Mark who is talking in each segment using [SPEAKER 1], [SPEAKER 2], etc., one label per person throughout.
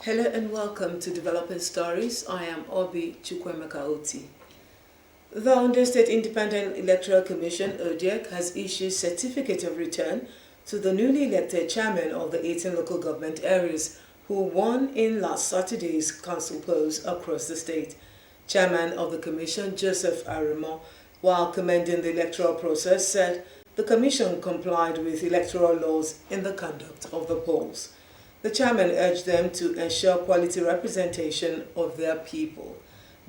[SPEAKER 1] Hello and welcome to Developing Stories. I am Obi Chukwemeka Oti. The Ondo State Independent Electoral Commission, ODEC, has issued certificate of return to the newly elected chairman of the 18 local government areas who won in last Saturday's council polls across the state. Chairman of the commission, Joseph Arimo, while commending the electoral process, said the commission complied with electoral laws in the conduct of the polls. The chairman urged them to ensure quality representation of their people.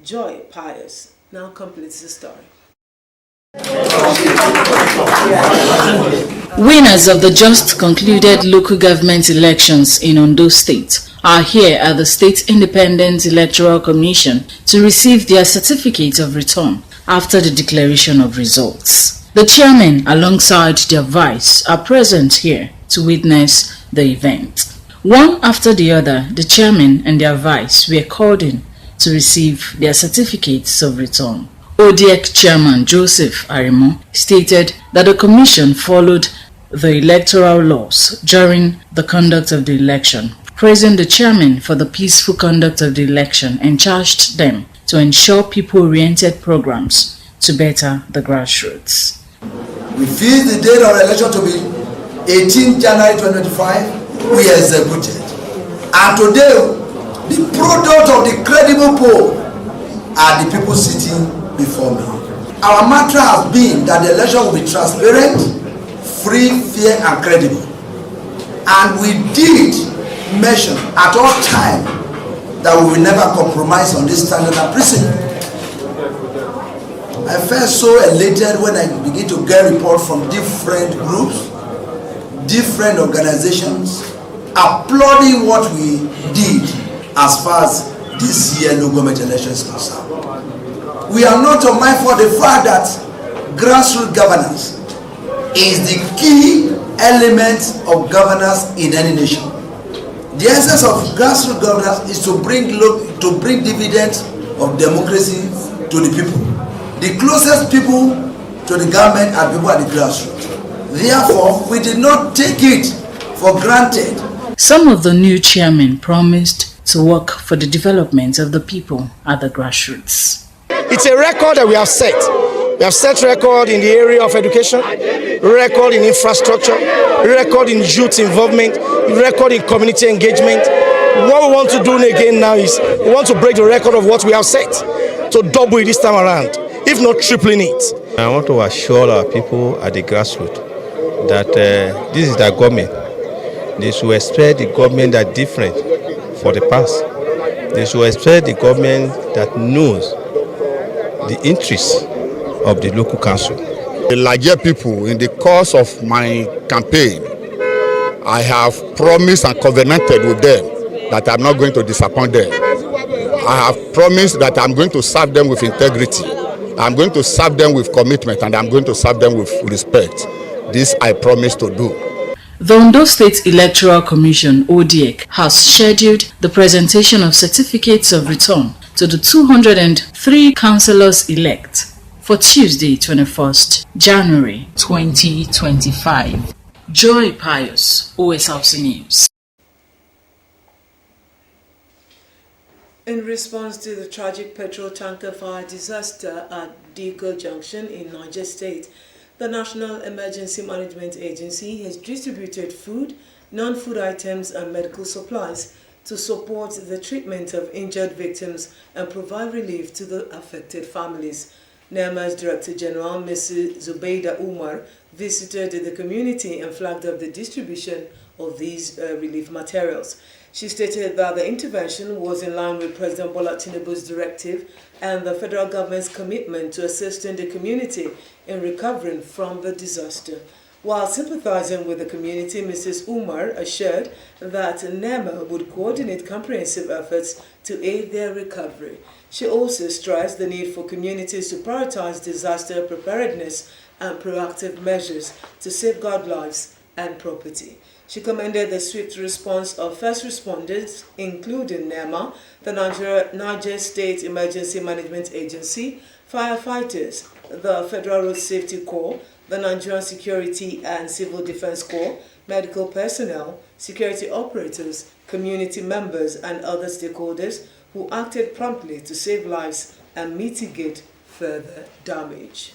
[SPEAKER 1] Joy Pius now completes the story.
[SPEAKER 2] Winners of the just concluded local government elections in Ondo State are here at the State Independent Electoral Commission to receive their certificate of return after the declaration of results. The chairman alongside their vice are present here to witness the event. One after the other, the chairman and their vice were called in to receive their certificates of return. ODEC chairman Joseph Arimo stated that the commission followed the electoral laws during the conduct of the election, praising the chairman for the peaceful conduct of the election and charged them to ensure people-oriented programs to better the grassroots.
[SPEAKER 3] We fix the date of election to be 18 January 2025. We executed, and today the product of the credible poll are the people sitting before me. Our mantra has been that the election will be transparent, free, fair and credible, and we did mention at all time that we will never compromise on this standard and principle. I felt so elated when I began to get reports from different groups, different organizations, applauding what we did as far as this year local government election is concerned. We are not mindful of the fact that grassroots governance is the key element of governance in any nation. The essence of grassroots governance is to bring dividends of democracy to the people. The closest people to the government are people at the grassroots. Therefore, we did not take it for granted.
[SPEAKER 2] Some of the new chairmen promised to work for the development of the people at the grassroots.
[SPEAKER 4] It's a record that we have set. We have set record in the area of education, record in infrastructure, record in youth involvement, record in community engagement. What we want to do again now is we want to break the record of what we have set, to double it this time around, if not tripling it.
[SPEAKER 5] I want to assure our people at the grassroots that this is their government. They should expect the government that different for the past. They should expect the government that knows the interests of the local council.
[SPEAKER 6] The larger people, in the course of my campaign, I have promised and covenanted with them that I'm not going to disappoint them. I have promised that I'm going to serve them with integrity. I'm going to serve them with commitment, and I'm going to serve them with respect. This I promise to do.
[SPEAKER 2] The Ondo State Electoral Commission, ODEC, has scheduled the presentation of certificates of return to the 203 councillors-elect for Tuesday, 21st January 2025. Joy Pius, Osrc News.
[SPEAKER 1] In response to the tragic petrol tanker fire disaster at Diko Junction in Niger State, the National Emergency Management Agency has distributed food, non-food items and medical supplies to support the treatment of injured victims and provide relief to the affected families. NEMA's Director General, Mrs. Zubeida Umar, visited the community and flagged up the distribution of these relief materials. She stated that the intervention was in line with President Bola Tinubu's directive and the federal government's commitment to assisting the community in recovering from the disaster. While sympathizing with the community, Mrs. Umar assured that NEMA would coordinate comprehensive efforts to aid their recovery. She also stressed the need for communities to prioritize disaster preparedness and proactive measures to safeguard lives and property. She commended the swift response of first responders, including NEMA, the Niger State Emergency Management Agency, firefighters, the Federal Road Safety Corps, the Nigerian Security and Civil Defense Corps, medical personnel, security operators, community members and other stakeholders who acted promptly to save lives and mitigate further damage.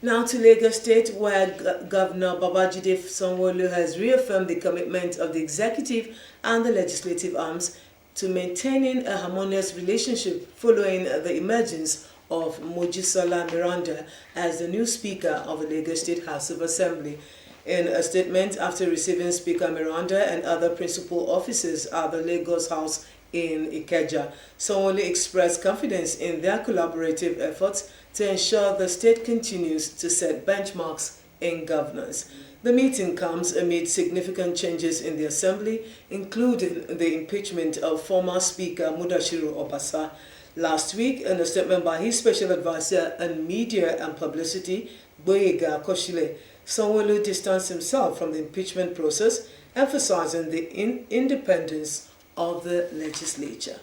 [SPEAKER 1] Now to Lagos State, where Governor Babajide Sanwo-Olu has reaffirmed the commitment of the executive and the legislative arms to maintaining a harmonious relationship following the emergence of Mojisola Miranda as the new Speaker of the Lagos State House of Assembly. In a statement after receiving Speaker Miranda and other principal officers at the Lagos House in Ikeja, Sanwo-Olu expressed confidence in their collaborative efforts to ensure the state continues to set benchmarks in governance. The meeting comes amid significant changes in the Assembly, including the impeachment of former Speaker Mudashiru Obasa. Last week, in a statement by his Special Advisor on Media and Publicity, Boyega Koshile, Sanwo-Olu distanced himself from the impeachment process, emphasizing the independence of the legislature.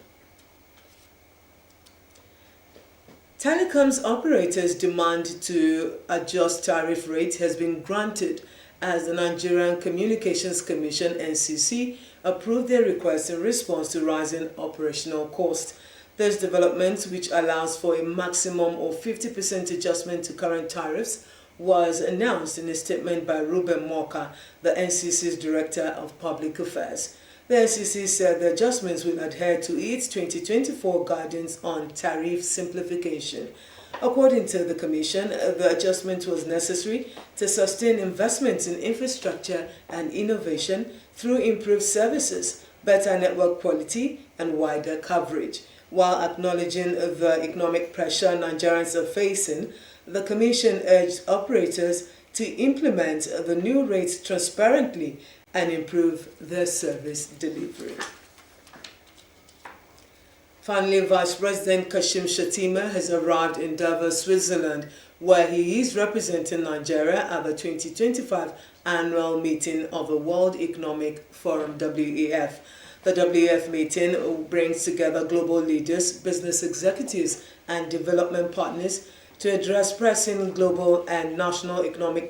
[SPEAKER 1] Telecoms operators' demand to adjust tariff rates has been granted as the Nigerian Communications Commission (NCC) approved their request in response to rising operational costs. This development, which allows for a maximum of 50% adjustment to current tariffs, was announced in a statement by Ruben Moka, the NCC's Director of Public Affairs. The NCC said the adjustments will adhere to its 2024 guidance on tariff simplification. According to the Commission, the adjustment was necessary to sustain investments in infrastructure and innovation through improved services, better network quality, and wider coverage. While acknowledging the economic pressure Nigerians are facing, the Commission urged operators to implement the new rates transparently and improve their service delivery. Finally, Vice President Kashim Shettima has arrived in Davos, Switzerland, where he is representing Nigeria at the 2025 annual meeting of the World Economic Forum, WEF. The WEF meeting brings together global leaders, business executives, and development partners to address pressing global and national economic